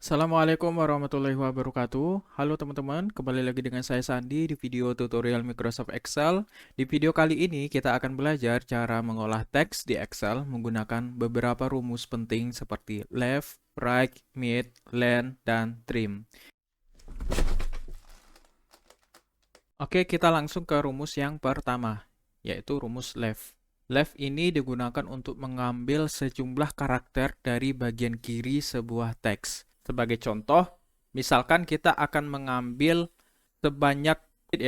Assalamualaikum warahmatullahi wabarakatuh. Halo teman-teman, kembali lagi dengan saya Sandi di video tutorial Microsoft Excel. Di video kali ini kita akan belajar cara mengolah teks di Excel menggunakan beberapa rumus penting seperti left, right, mid, len, dan trim. Oke, kita langsung ke rumus yang pertama, yaitu rumus left. Left ini digunakan untuk mengambil sejumlah karakter dari bagian kiri sebuah teks. Sebagai contoh, misalkan kita akan mengambil sebanyak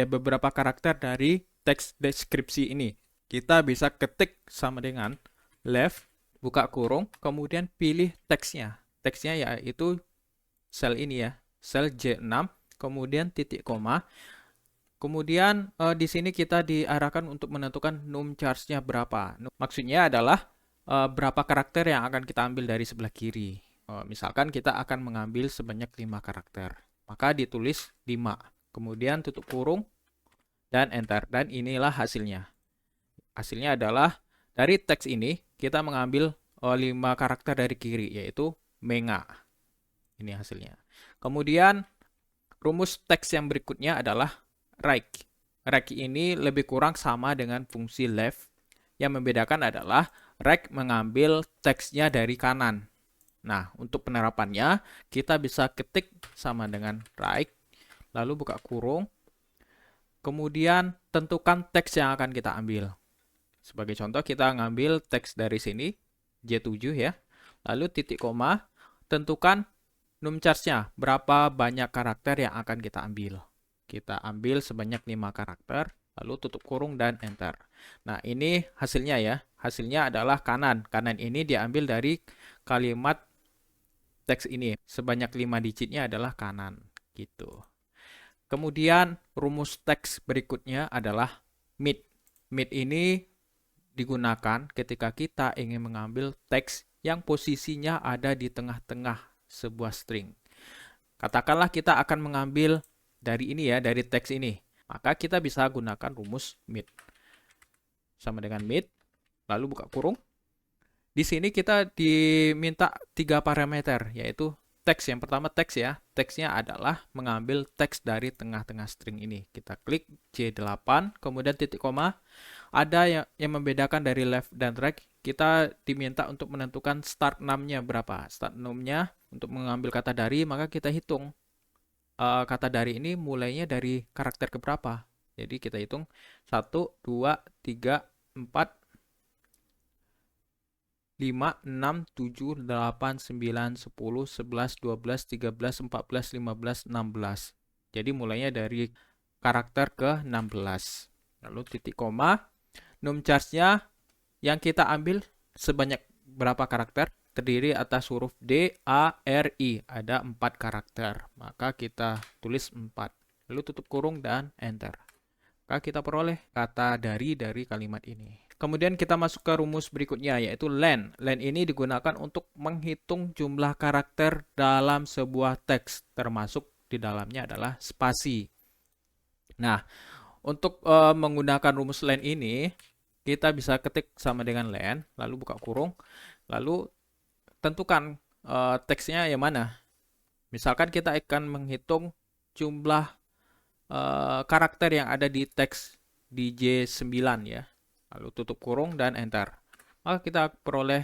beberapa karakter dari teks deskripsi ini. Kita bisa ketik sama dengan left, buka kurung, kemudian pilih teksnya. Teksnya yaitu sel ini ya, sel J6, kemudian titik koma. Kemudian di sini kita diarahkan untuk menentukan num charge-nya berapa. Maksudnya adalah berapa karakter yang akan kita ambil dari sebelah kiri. Misalkan kita akan mengambil sebanyak 5 karakter. Maka ditulis 5. Kemudian tutup kurung dan enter. Dan inilah hasilnya. Hasilnya adalah dari teks ini kita mengambil 5 karakter dari kiri, yaitu menga. Ini hasilnya. Kemudian rumus teks yang berikutnya adalah right. Right ini lebih kurang sama dengan fungsi left. Yang membedakan adalah right mengambil teksnya dari kanan. Nah, untuk penerapannya, kita bisa ketik sama dengan right, lalu buka kurung, kemudian tentukan teks yang akan kita ambil. Sebagai contoh, kita ngambil teks dari sini, J7 ya, lalu titik koma, tentukan num charge-nya, berapa banyak karakter yang akan kita ambil. Kita ambil sebanyak 5 karakter, lalu tutup kurung dan enter. Nah, ini hasilnya ya. Hasilnya adalah kanan. Kanan ini diambil dari kalimat teks ini. Sebanyak 5 digitnya adalah kanan. Gitu. Kemudian rumus teks berikutnya adalah mid. Mid ini digunakan ketika kita ingin mengambil teks yang posisinya ada di tengah-tengah sebuah string. Katakanlah kita akan mengambil dari ini ya, dari teks ini. Maka kita bisa gunakan rumus mid. Sama dengan mid, lalu buka kurung. Di sini kita diminta 3 parameter, yaitu teks. Yang pertama teks ya. Teksnya adalah mengambil teks dari tengah-tengah string ini. Kita klik J8, kemudian titik koma. Ada yang membedakan dari left dan right. Kita diminta untuk menentukan start num-nya berapa. Start num-nya untuk mengambil kata dari, maka kita hitung. Kata dari ini mulainya dari karakter keberapa. Jadi kita hitung 1, 2, 3, 4, 5, 6, 7, 8, 9, 10, 11, 12, 13, 14, 15, 16. Jadi mulainya dari karakter ke-16. Lalu titik koma. Num charge-nya yang kita ambil sebanyak berapa karakter? Terdiri atas huruf D, A, R, I. Ada 4 karakter. Maka kita tulis 4. Lalu tutup kurung dan enter. Maka kita peroleh kata dari kalimat ini. Kemudian kita masuk ke rumus berikutnya, yaitu len. Len ini digunakan untuk menghitung jumlah karakter dalam sebuah teks, termasuk di dalamnya adalah spasi. Nah, untuk menggunakan rumus len ini, kita bisa ketik sama dengan len, lalu buka kurung, lalu tentukan teksnya yang mana. Misalkan kita akan menghitung jumlah karakter yang ada di teks di J9 ya. Lalu tutup kurung dan enter. Maka kita peroleh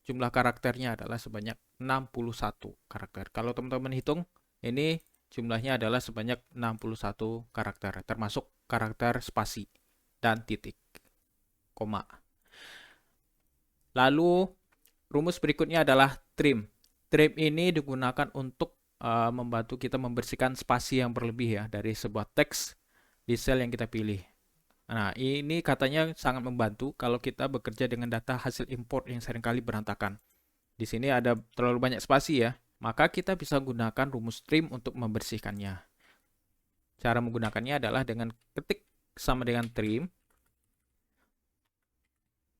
jumlah karakternya adalah sebanyak 61 karakter. Kalau teman-teman hitung, ini jumlahnya adalah sebanyak 61 karakter, termasuk karakter spasi dan titik, koma. Lalu rumus berikutnya adalah trim. Trim ini digunakan untuk membantu kita membersihkan spasi yang berlebih ya dari sebuah teks di sel yang kita pilih. Nah, ini katanya sangat membantu kalau kita bekerja dengan data hasil import yang seringkali berantakan. Di sini ada terlalu banyak spasi ya, maka kita bisa gunakan rumus trim untuk membersihkannya. Cara menggunakannya adalah dengan ketik sama dengan trim,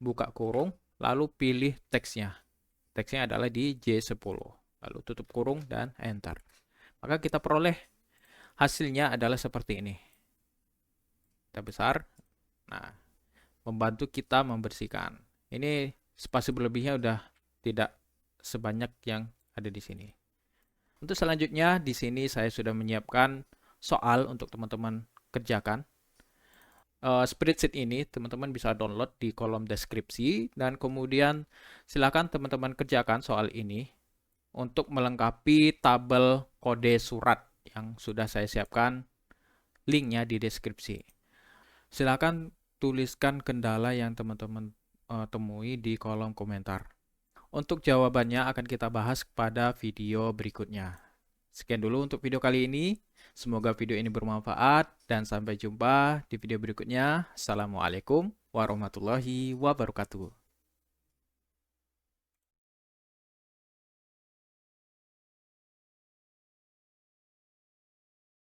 buka kurung, lalu pilih teksnya. Teksnya adalah di J10. Lalu tutup kurung dan enter. Maka kita peroleh hasilnya adalah seperti ini. Kita besar. Nah, membantu kita membersihkan. Ini spasi berlebihnya udah tidak sebanyak yang ada di sini. Untuk selanjutnya, di sini saya sudah menyiapkan soal untuk teman-teman kerjakan. Spreadsheet ini teman-teman bisa download di kolom deskripsi dan kemudian silakan teman-teman kerjakan soal ini untuk melengkapi tabel kode surat yang sudah saya siapkan linknya di deskripsi. Silakan tuliskan kendala yang teman-teman temui di kolom komentar. Untuk jawabannya akan kita bahas pada video berikutnya. Sekian dulu untuk video kali ini. Semoga video ini bermanfaat dan sampai jumpa di video berikutnya. Assalamualaikum warahmatullahi wabarakatuh.